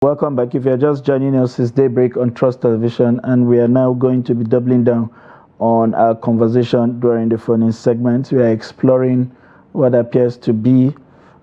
Welcome back. If you're just joining us, it's Daybreak on Trust Television, and we are now going to be doubling down on our conversation during the phone-in segment. We are exploring what appears to be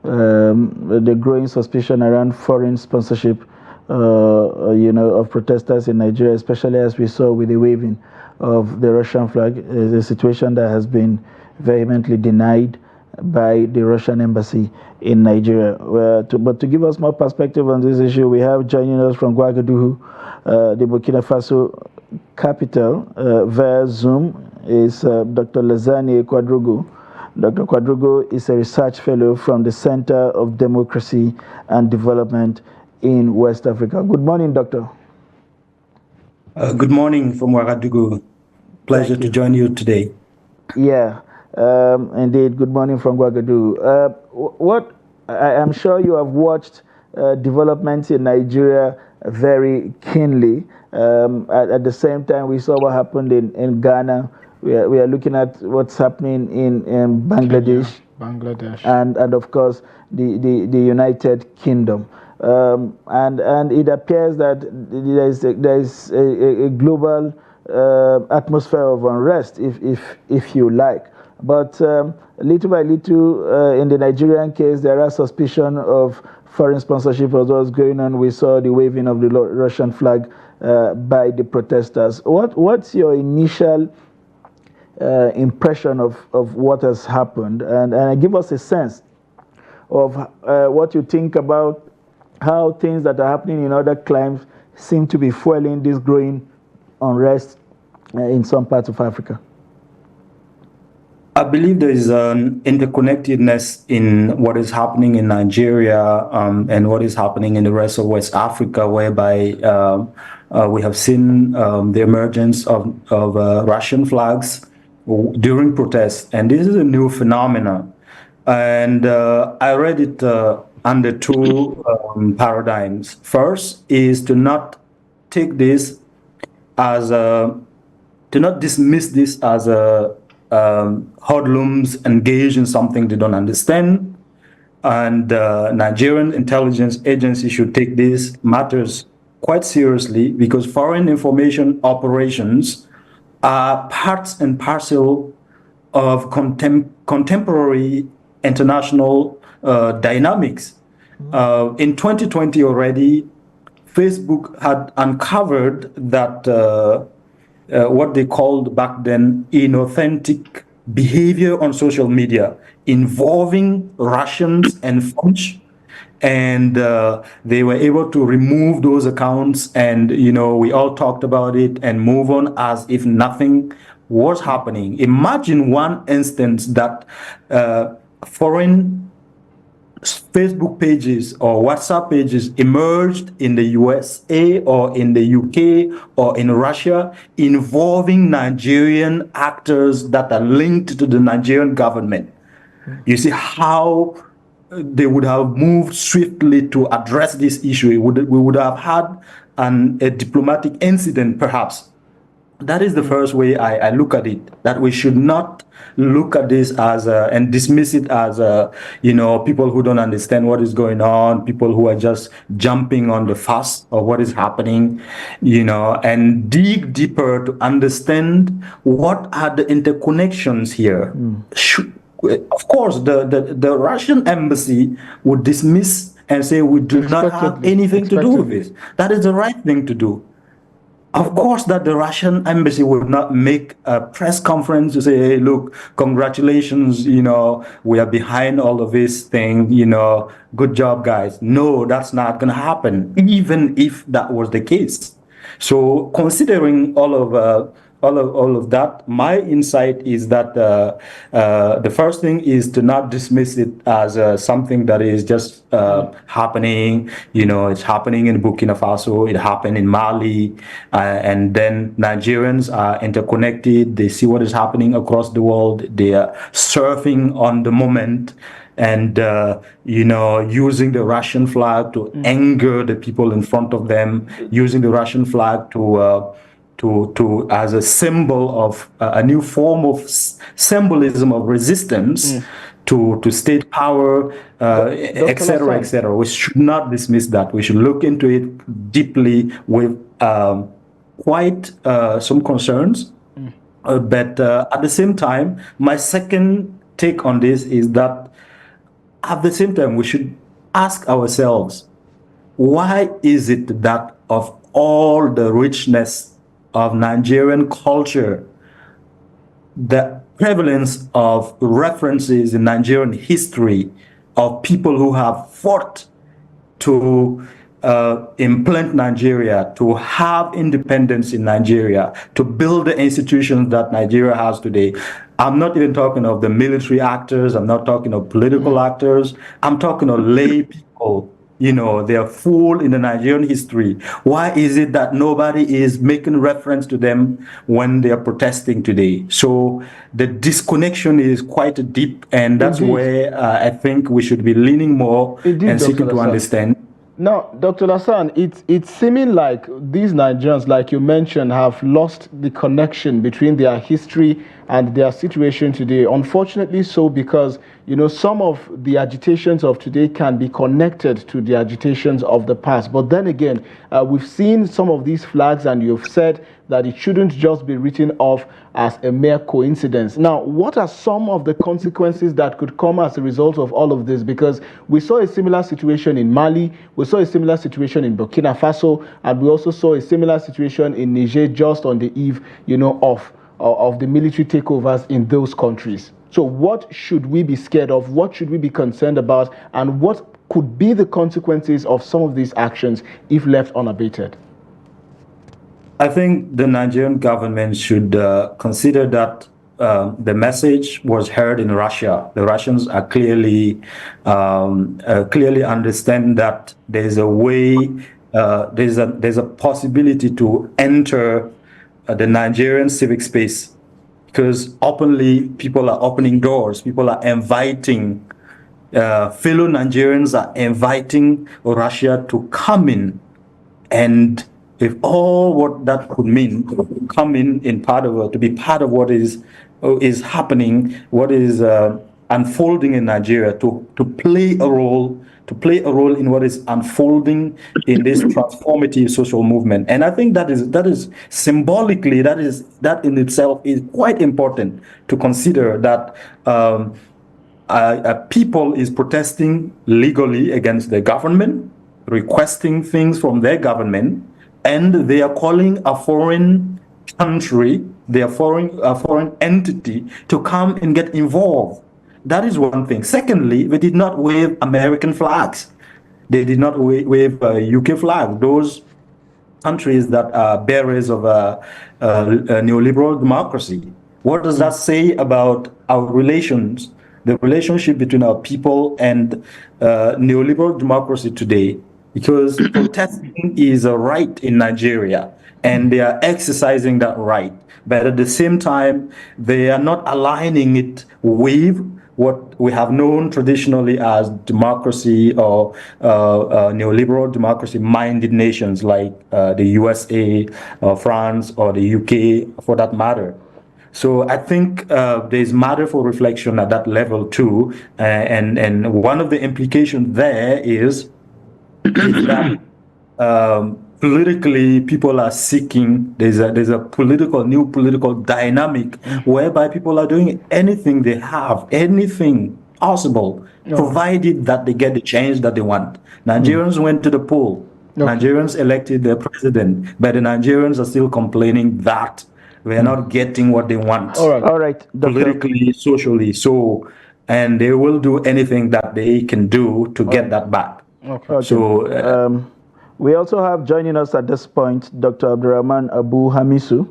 the growing suspicion around foreign sponsorship, of protesters in Nigeria, especially as we saw with the waving of the Russian flag. It's a situation that has been vehemently denied by the Russian embassy in Nigeria. But to give us more perspective on this issue, we have joining us from Ouagadougou, the Burkina Faso capital, via Zoom, is Dr. Lexanye Kwadrogo. Dr. Kwadrogo is a research fellow from the Center of Democracy and Development in West Africa. Good morning, Doctor. Good morning from Ouagadougou. Pleasure to join you today. Yeah. Indeed, good morning from Ouagadougou. What I am sure you have watched developments in Nigeria very keenly. At the same time, we saw what happened in Ghana. We are looking at what's happening in Bangladesh, and of course the United Kingdom. And it appears that there is a global atmosphere of unrest, if you like. But little by little, in the Nigerian case, there are suspicion of foreign sponsorship of what's going on. We saw the waving of the Russian flag by the protesters. What's your initial impression of what has happened? And give us a sense of what you think about how things that are happening in other climes seem to be fueling this growing unrest in some parts of Africa. I believe there is an interconnectedness in what is happening in Nigeria and what is happening in the rest of West Africa, whereby we have seen the emergence of Russian flags during protests. And this is a new phenomenon. And I read it under two paradigms. First is to not take this as to not dismiss this as hoodlums engaged in something they don't understand, and Nigerian intelligence agency should take these matters quite seriously, because foreign information operations are parts and parcel of contemporary international dynamics. In 2020 already, Facebook had uncovered that what they called back then inauthentic behavior on social media involving Russians and French, and they were able to remove those accounts, and we all talked about it and move on as if nothing was happening. Imagine one instance that foreign Facebook pages or WhatsApp pages emerged in the USA or in the UK or in Russia involving Nigerian actors that are linked to the Nigerian government. You see how they would have moved swiftly to address this issue. We would have had a diplomatic incident, perhaps. That is the first way I look at it, that we should not look at this as and dismiss it as people who don't understand what is going on, people who are just jumping on the fuss of what is happening, and dig deeper to understand what are the interconnections here. Of course, the Russian embassy would dismiss and say we do not have anything to do with this. That is the right thing to do. Of course, that the Russian embassy would not make a press conference to say, hey, look, congratulations, we are behind all of this thing, good job, guys. No, that's not going to happen, even if that was the case. So considering all of that, my insight is that the first thing is to not dismiss it as something that is just happening. It's happening in Burkina Faso, it happened in Mali, and then Nigerians are interconnected. They see what is happening across the world. They are surfing on the moment and using the Russian flag to anger the people in front of them, using the Russian flag to as a symbol of a new form of symbolism of resistance to state power, etc., etc. We should not dismiss that. We should look into it deeply with quite some concerns. But at the same time, my second take on this is that at the same time, we should ask ourselves, why is it that of all the richness of Nigerian culture, the prevalence of references in Nigerian history of people who have fought to implant Nigeria, to have independence in Nigeria, to build the institutions that Nigeria has today. I'm not even talking of the military actors. I'm not talking of political actors. I'm talking of lay people. You know, they are full in the Nigerian history. Why is it that nobody is making reference to them when they are protesting today? So the disconnection is quite deep, and that's where I think we should be leaning more and seeking to understand. Now, Dr. Lassan, it's seeming like these Nigerians, like you mentioned, have lost the connection between their history and their situation today. Unfortunately so, because, you know, some of the agitations of today can be connected to the agitations of the past. But then again, we've seen some of these flags, and you've said that it shouldn't just be written off as a mere coincidence. Now, what are some of the consequences that could come as a result of all of this? Because we saw a similar situation in Mali, we saw a similar situation in Burkina Faso, and we also saw a similar situation in Niger just on the eve, you know, of the military takeovers in those countries. So what should we be scared of? What should we be concerned about? And what could be the consequences of some of these actions if left unabated? I think the Nigerian government should consider that the message was heard in Russia. The Russians are clearly understand that there's a way, there's a possibility to enter the Nigerian civic space, because openly people are opening doors, people are inviting, fellow Nigerians are inviting Russia to come in, and if all what that could mean, come in part of to be part of what is happening, what is unfolding in Nigeria, to play a role in what is unfolding in this transformative social movement. And I think that is symbolically, that in itself is quite important to consider, that people is protesting legally against the government, requesting things from their government, and they are calling a foreign country, a foreign entity to come and get involved. That is one thing. Secondly, they did not wave American flags. They did not wave UK flag. Those countries that are bearers of a neoliberal democracy. What does that say about our relations, the relationship between our people and neoliberal democracy today? Because protesting is a right in Nigeria, and they are exercising that right. But at the same time, they are not aligning it with what we have known traditionally as democracy or neoliberal democracy-minded nations like the USA or France or the UK, for that matter. So I think there's matter for reflection at that level too. And one of the implications there is that politically people are seeking, there's a new political dynamic whereby people are doing anything they have, anything possible, provided that they get the change that they want. Nigerians went to the poll. Nigerians elected their president, but the Nigerians are still complaining that we are not getting what they want. All right. Politically, socially, so, and they will do anything that they can do to get that back. Okay. So we also have joining us at this point Dr. Abdulrahaman Abu Hamisu.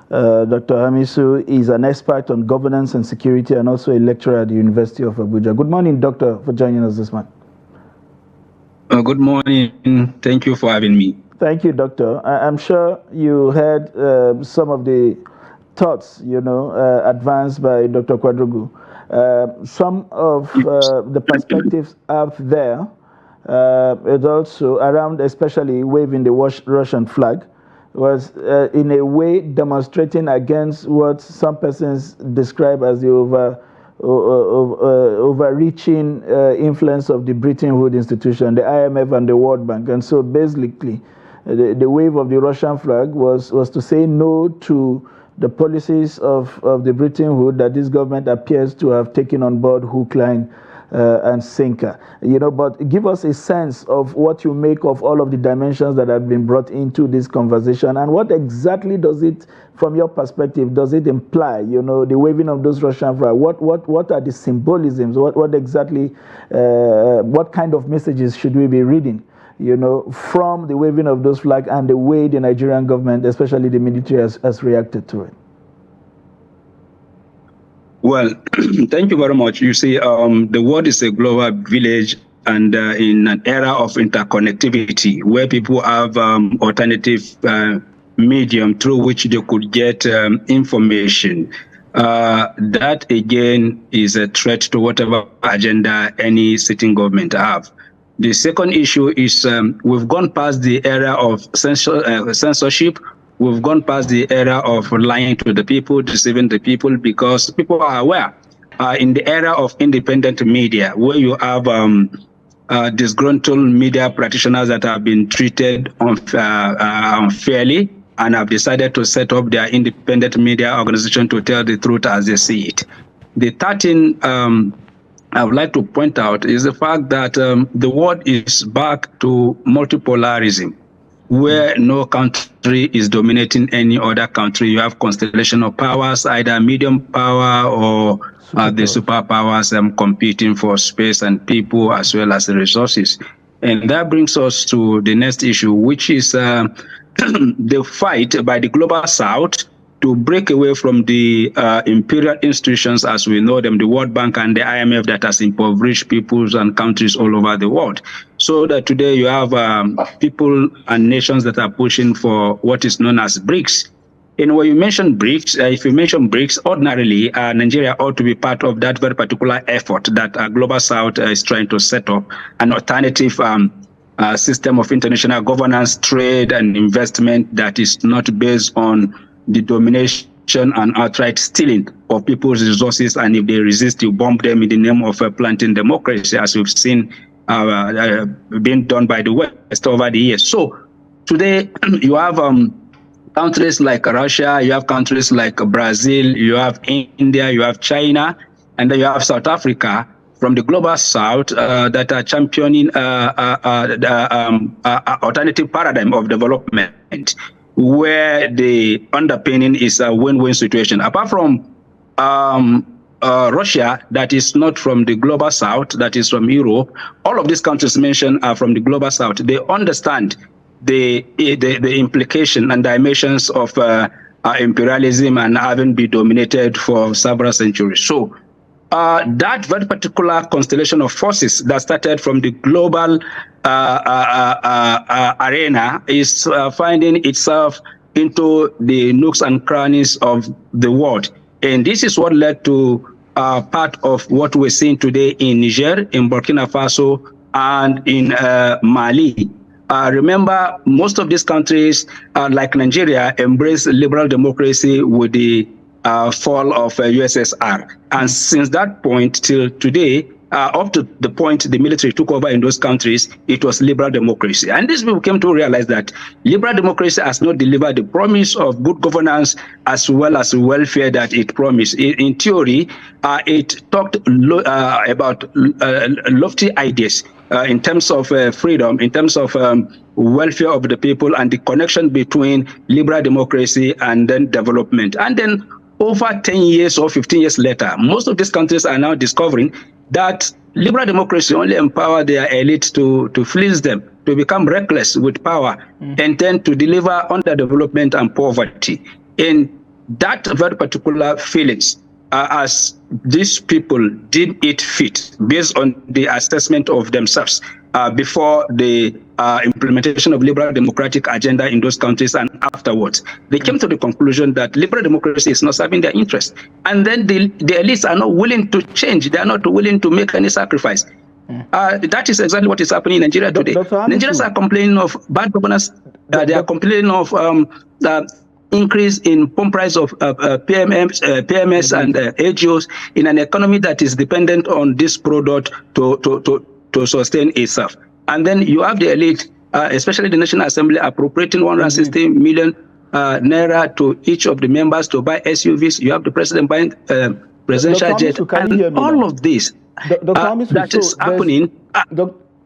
Dr. Hamisu is an expert on governance and security and also a lecturer at the University of Abuja. Good morning, Doctor, for joining us this morning. Good morning. Thank you for having me. Thank you, Doctor. I'm sure you heard some of the thoughts, advanced by Dr. Kwadrogo. Some of the perspectives out there is also around, especially waving the Russian flag, was in a way demonstrating against what some persons describe as the overreaching influence of the Bretton Woods institution, the IMF and the World Bank. And so basically, the wave of the Russian flag was to say no to the policies of the Bretton Woods that this government appears to have taken on board hook, line, and sinker. But give us a sense of what you make of all of the dimensions that have been brought into this conversation, and what exactly does it, from your perspective, does it imply? The waving of those Russian flags. What are the symbolisms? What exactly? What kind of messages should we be reading? From the waving of those flags and the way the Nigerian government, especially the military, has reacted to it. Well, thank you very much. You see, the world is a global village, and in an era of interconnectivity, where people have alternative medium through which they could get information, that again is a threat to whatever agenda any sitting government have. The second issue is we've gone past the era of censorship. We've gone past the era of lying to the people, deceiving the people, because people are aware. In the era of independent media, where you have disgruntled media practitioners that have been treated unfairly and have decided to set up their independent media organization to tell the truth as they see it. The third thing I would like to point out is the fact that the world is back to multipolarism, where no country is dominating any other country. You have constellation of powers, either medium power or the superpowers competing for space and people as well as the resources. And that brings us to the next issue, which is the fight by the global south to break away from the imperial institutions as we know them, the World Bank and the IMF, that has impoverished peoples and countries all over the world. So that today you have people and nations that are pushing for what is known as BRICS. And when you mention BRICS, if you mention BRICS, ordinarily Nigeria ought to be part of that very particular effort that Global South is trying to set up an alternative system of international governance, trade, and investment that is not based on the domination and outright stealing of people's resources, and if they resist, you bomb them in the name of planting democracy, as we've seen being done by the West over the years. So today you have countries like Russia, you have countries like Brazil, you have India, you have China, and then you have South Africa from the global south that are championing alternative paradigm of development, where the underpinning is a win-win situation. Apart from Russia, that is not from the global south, that is from Europe, all of these countries mentioned are from the global south. They understand the implication and dimensions of imperialism and having been dominated for several centuries. So that very particular constellation of forces that started from the global arena is finding itself into the nooks and crannies of the world. And this is what led to part of what we're seeing today in Niger, in Burkina Faso, and in Mali. Remember, most of these countries, like Nigeria, embraced liberal democracy with the fall of USSR. And since that point till today, up to the point the military took over in those countries, it was liberal democracy. And these people came to realize that liberal democracy has not delivered the promise of good governance as well as welfare that it promised. In theory, it talked about lofty ideas in terms of freedom, in terms of welfare of the people, and the connection between liberal democracy and then development. And then over 10 years or 15 years later, most of these countries are now discovering that liberal democracy only empower their elites to fleece them, to become reckless with power, and then to deliver underdevelopment and poverty. And that very particular feelings, as these people deem it fit, based on the assessment of themselves, before the implementation of liberal democratic agenda in those countries and afterwards, they came to the conclusion that liberal democracy is not serving their interest. And then the elites are not willing to change. They are not willing to make any sacrifice. That is exactly what is happening in Nigeria today. Nigerians are complaining of bad governance. They are complaining of increase in pump price of PMS and AGOs in an economy that is dependent on this product to sustain itself. And then you have the elite, especially the National Assembly, appropriating 160 million naira to each of the members to buy SUVs. You have the president buying presidential jet, and all of this that is happening.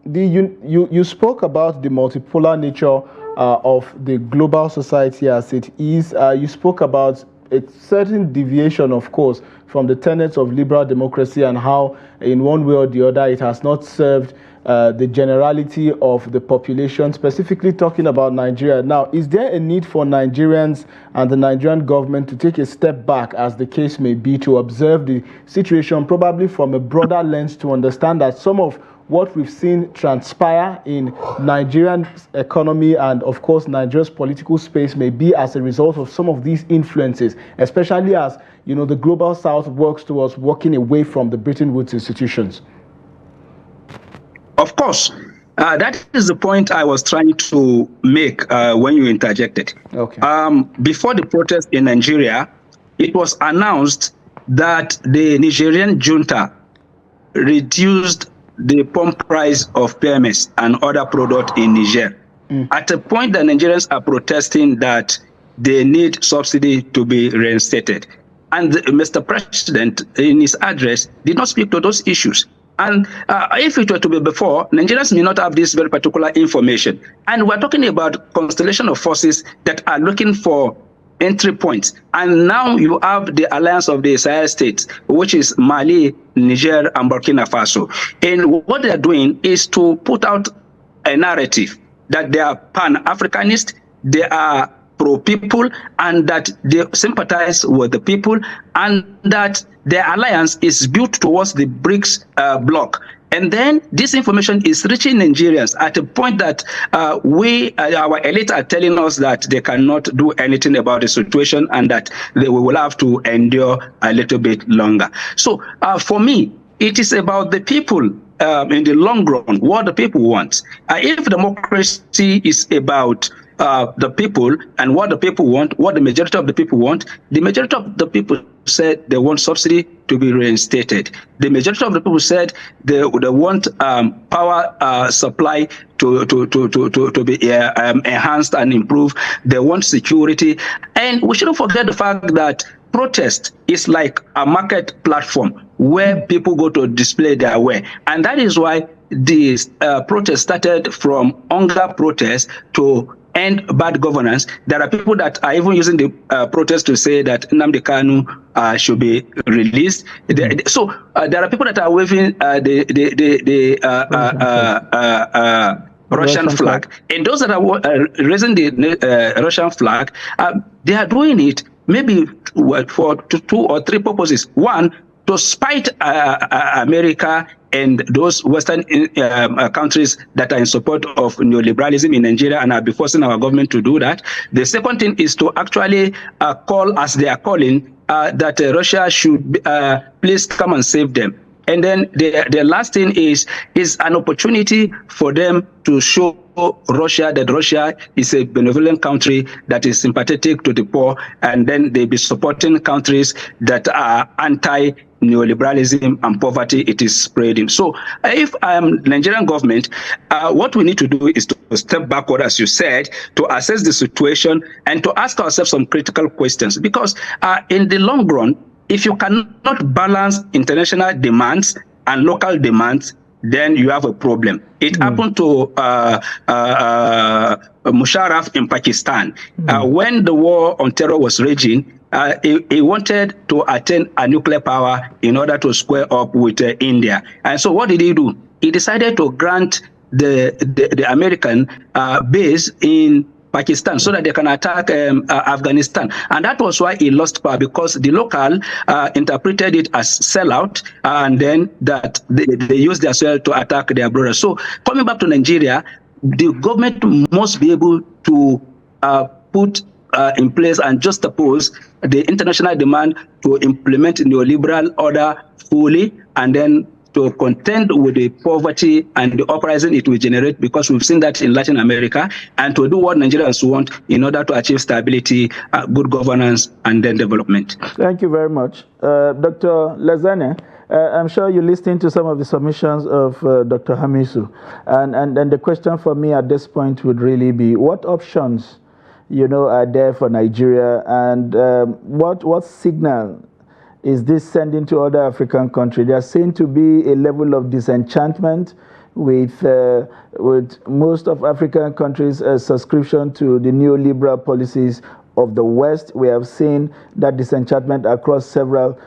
You spoke about the multipolar nature of the global society as it is. You spoke about a certain deviation, of course, from the tenets of liberal democracy and how, in one way or the other, it has not served the generality of the population, specifically talking about Nigeria. Now, is there a need for Nigerians and the Nigerian government to take a step back, as the case may be, to observe the situation, probably from a broader lens, to understand that some of what we've seen transpire in Nigerian economy and, of course, Nigeria's political space may be as a result of some of these influences, especially as, you know, the global south works towards walking away from the Bretton Woods institutions? Of course. That is the point I was trying to make when you interjected. Okay. Before the protest in Nigeria, it was announced that the Nigerian junta reduced the pump price of PMS and other products in Niger. At a point that Nigerians are protesting that they need subsidy to be reinstated. And Mr. President, in his address, did not speak to those issues. And if it were to be before, Nigerians may not have this very particular information. And we're talking about constellation of forces that are looking for entry points. And now you have the alliance of the Sahel states, which is Mali, Niger, and Burkina Faso. And what they're doing is to put out a narrative that they are pan-Africanist, they are pro-people, and that they sympathize with the people, and that their alliance is built towards the BRICS bloc. And then this information is reaching Nigerians at a point that our elite are telling us that they cannot do anything about the situation and that we will have to endure a little bit longer. So for me, it is about the people in the long run, what the people want. If democracy is about the people and what the people want, what the majority of the people want, the majority of the people said they want subsidy to be reinstated. The majority of the people said they want power supply to be enhanced and improved. They want security. And we shouldn't forget the fact that protest is like a market platform where people go to display their way. And that is why this protest started from hunger protest to end bad governance. There are people that are even using the protest to say that Nnamdi Kanu should be released. So there are people that are waving the Russian flag. And those that are raising the Russian flag, they are doing it maybe for two or three purposes. One, to spite America and those Western countries that are in support of neoliberalism in Nigeria and are forcing our government to do that. The second thing is to actually call, as they are calling, that Russia should please come and save them. And then the last thing is an opportunity for them to show Russia that Russia is a benevolent country that is sympathetic to the poor, and then they be supporting countries that are anti-neoliberalism and poverty it is spreading. So if I am Nigerian government, what we need to do is to step backward, as you said, to assess the situation and to ask ourselves some critical questions. Because in the long run, if you cannot balance international demands and local demands, then you have a problem. It happened to Musharraf in Pakistan. When the war on terror was raging, he wanted to attain a nuclear power in order to square up with India. And so what did he do? He decided to grant the American base in Pakistan so that they can attack Afghanistan. And that was why he lost power, because the local interpreted it as sellout, and then that they used their soil to attack their brothers. So coming back to Nigeria, the government must be able to put in place and juxtapose the international demand to implement neoliberal order fully, and then to contend with the poverty and the uprising it will generate, because we've seen that in Latin America, and to do what Nigerians want in order to achieve stability, good governance, and then development. Thank you very much. Dr. Lexanye, I'm sure you listened to some of the submissions of Dr. Hamisu, and the question for me at this point would really be, what options, are there for Nigeria, and what signal is this sending to other African countries? There seems to be a level of disenchantment with most of African countries' subscription to the neoliberal policies of the West. We have seen that disenchantment across several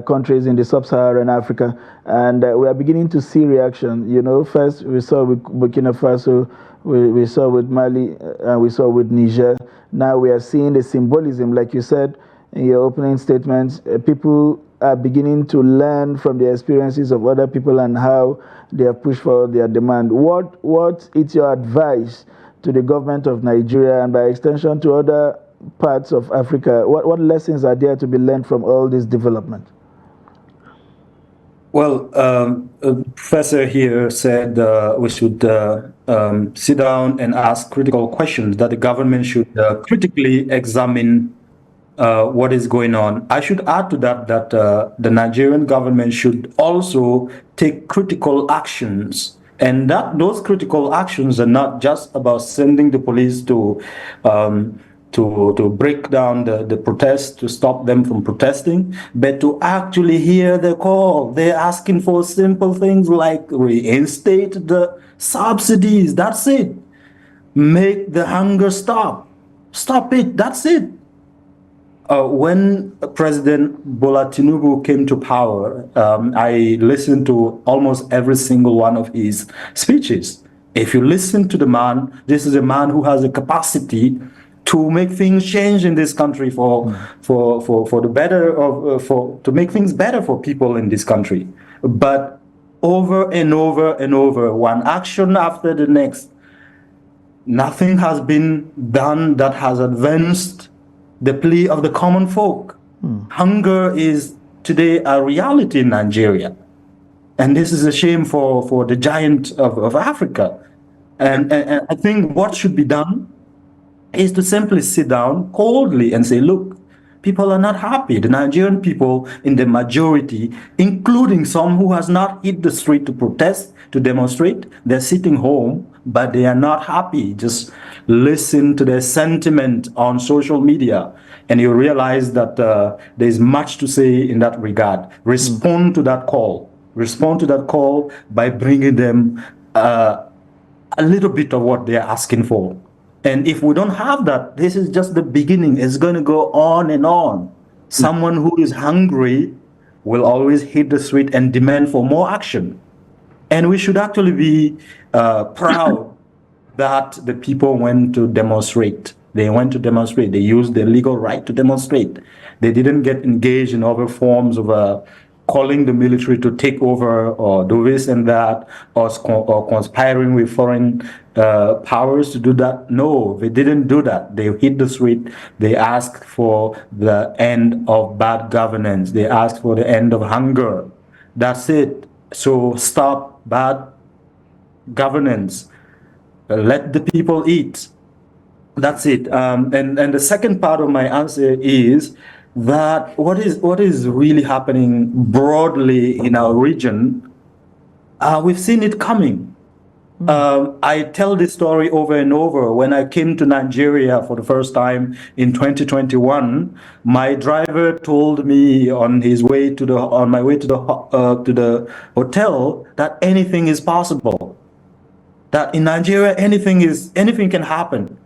countries in the sub-Saharan Africa, and we are beginning to see reaction. First we saw with Burkina Faso, we saw with Mali, and we saw with Niger. Now we are seeing the symbolism, like you said in your opening statements. People are beginning to learn from the experiences of other people and how they have pushed for their demand. What is your advice to the government of Nigeria, and by extension to other parts of Africa? What lessons are there to be learned from all this development? Well, Professor here said we should sit down and ask critical questions, that the government should critically examine what is going on. I should add to that the Nigerian government should also take critical actions, and that those critical actions are not just about sending the police to break down the protests, to stop them from protesting, but to actually hear the call. They're asking for simple things like reinstate the subsidies. That's it. Make the hunger stop. Stop it. That's it. When President Bola Tinubu came to power, I listened to almost every single one of his speeches. If you listen to the man, this is a man who has a capacity to make things change in this country for the better to make things better for people in this country. But over and over and over, one action after the next, nothing has been done that has advanced the plea of the common folk. Hunger is today a reality in Nigeria. And this is a shame for the giant of Africa. And I think what should be done is to simply sit down coldly and say, look, people are not happy. The Nigerian people in the majority, including some who has not hit the street to protest, to demonstrate, they're sitting home, but they are not happy. Just listen to their sentiment on social media, and you realize that there's much to say in that regard. Respond to that call. Respond to that call by bringing them a little bit of what they're asking for. And if we don't have that, this is just the beginning. It's going to go on and on. Someone who is hungry will always hit the street and demand for more action. And we should actually be proud that the people went to demonstrate. They went to demonstrate. They used their legal right to demonstrate. They didn't get engaged in other forms of calling the military to take over, or do this and that, or conspiring with foreign powers to do that. No, they didn't do that. They hit the street. They asked for the end of bad governance. They asked for the end of hunger. That's it. So stop bad governance. Let the people eat. That's it. And the second part of my answer is that what is really happening broadly in our region, we've seen it coming. I tell this story over and over. When I came to Nigeria for the first time in 2021, my driver told me on my way to the hotel that anything is possible. That in Nigeria anything can happen.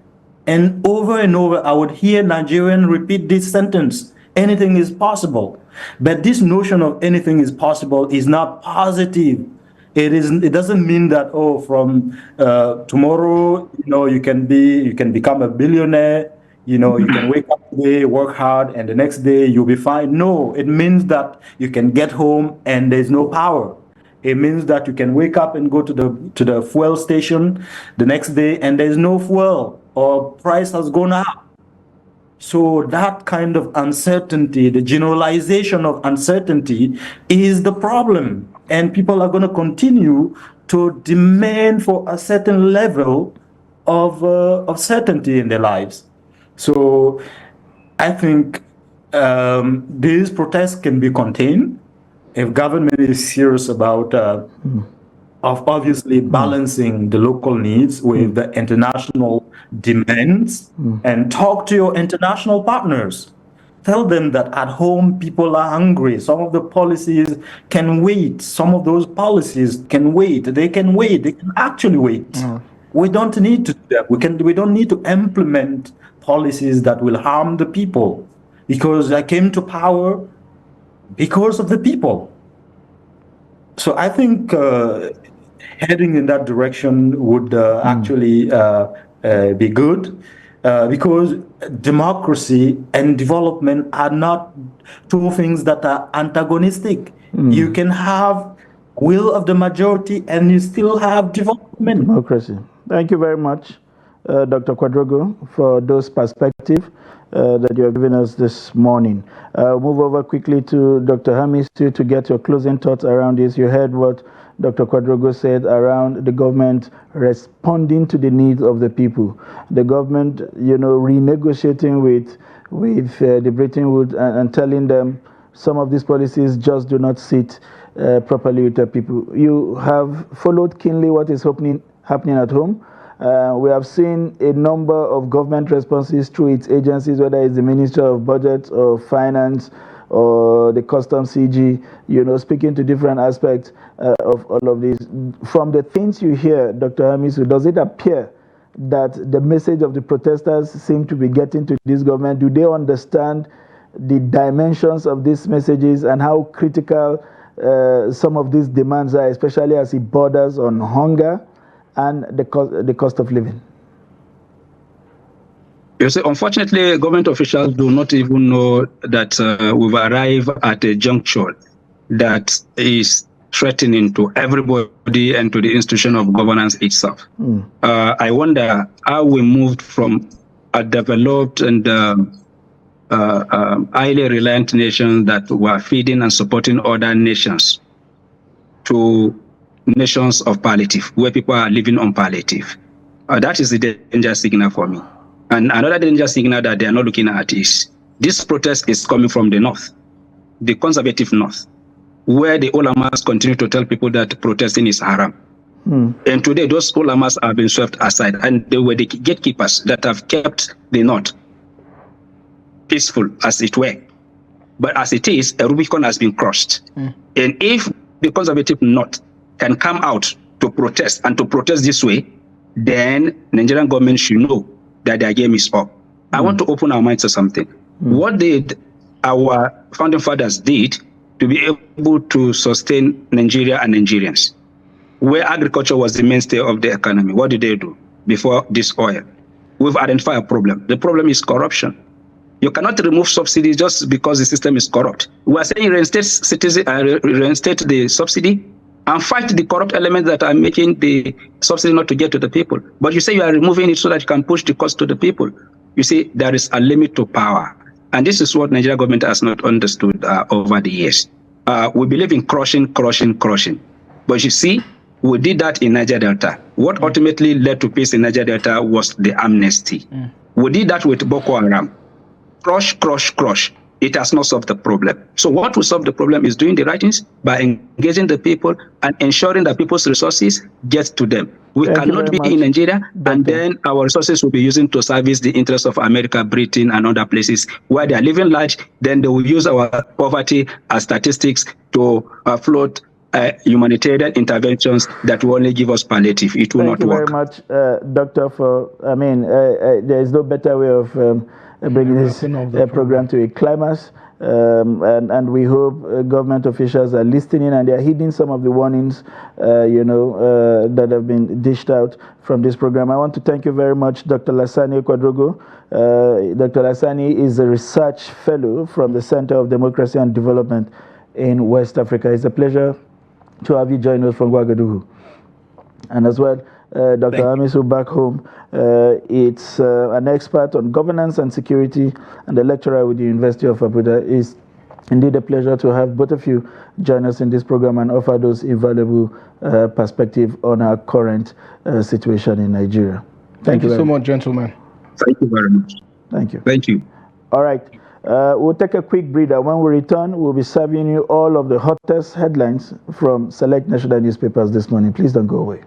And over, I would hear Nigerians repeat this sentence: anything is possible. But this notion of anything is possible is not positive. It doesn't mean that, from tomorrow, you can become a billionaire. You can wake up today, work hard, and the next day you'll be fine. No, it means that you can get home and there's no power. It means that you can wake up and go to the fuel station the next day and there's no fuel, or price has gone up. So that kind of uncertainty, the generalization of uncertainty, is the problem. And people are going to continue to demand for a certain level of certainty in their lives. So I think these protests can be contained if government is serious about of obviously balancing the local needs with the international demands, and talk to your international partners. Tell them that at home people are hungry. Some of the policies can wait. Some of those policies can wait. They can wait. They can actually wait. We don't need to do that. We don't need to implement policies that will harm the people, because I came to power because of the people. So I think heading in that direction would actually be good, because democracy and development are not two things that are antagonistic. You can have will of the majority and you still have development. Democracy. Thank you very much, Dr. Kwadrogo, for those perspectives that you have given us this morning. Move over quickly to Dr. Hamisu to get your closing thoughts around this. You heard what Dr. Kwadrogo said around the government responding to the needs of the people. The government, renegotiating with the Bretton Woods and telling them some of these policies just do not sit properly with the people. You have followed keenly what is happening at home. We have seen a number of government responses through its agencies, whether it's the Ministry of Budget or Finance or the Customs CG, speaking to different aspects of all of this. From the things you hear, Dr. Hamisu, does it appear that the message of the protesters seem to be getting to this government? Do they understand the dimensions of these messages and how critical some of these demands are, especially as it borders on hunger and the cost of living? You see, unfortunately, government officials do not even know that we've arrived at a juncture that is threatening to everybody and to the institution of governance itself. I wonder how we moved from a developed and highly reliant nation that were feeding and supporting other nations to nations of palliative, where people are living on palliative. That is the danger signal for me. And another danger signal that they are not looking at is this protest is coming from the north, the conservative north, where the ulamas continue to tell people that protesting is haram. And today, those ulamas have been swept aside, and they were the gatekeepers that have kept the north peaceful, as it were. But as it is, a Rubicon has been crossed. And if the conservative north can come out to protest and to protest this way, then Nigerian government should know that their game is up. I want to open our minds to something. What did our founding fathers did to be able to sustain Nigeria and Nigerians, where agriculture was the mainstay of the economy? What did they do before this oil? We've identified a problem. The problem is corruption. You cannot remove subsidies just because the system is corrupt. We are saying reinstate the subsidy and fight the corrupt elements that are making the subsidy not to get to the people. But you say you are removing it so that you can push the cost to the people. You see, there is a limit to power. And this is what Nigeria government has not understood over the years. We believe in crushing. But you see, we did that in Niger Delta. What ultimately led to peace in Niger Delta was the amnesty. We did that with Boko Haram. Crush. It has not solved the problem. So what will solve the problem is doing the right things by engaging the people and ensuring that people's resources get to them. We cannot be in Nigeria and then our resources will be used to service the interests of America, Britain, and other places where they are living large. Then they will use our poverty as statistics to float humanitarian interventions that will only give us palliative. It will not work. Thank you very much, Doctor. There is no better way of bringing this program to a climax, and we hope government officials are listening and they are heeding some of the warnings, that have been dished out from this program. I want to thank you very much, Dr. Lexanye Kwadrogo. Dr. Lexanye is a research fellow from the Center of Democracy and Development in West Africa. It's a pleasure to have you join us from Ouagadougou. And as well, Dr. Hamisu back home. It's an expert on governance and security and a lecturer with the University of Abuja. It's indeed a pleasure to have both of you join us in this program and offer those invaluable perspective on our current situation in Nigeria. Thank you so much, gentlemen. Thank you very much. Thank you. Thank you. All right. We'll take a quick breather. When we return, we'll be serving you all of the hottest headlines from select national newspapers this morning. Please don't go away.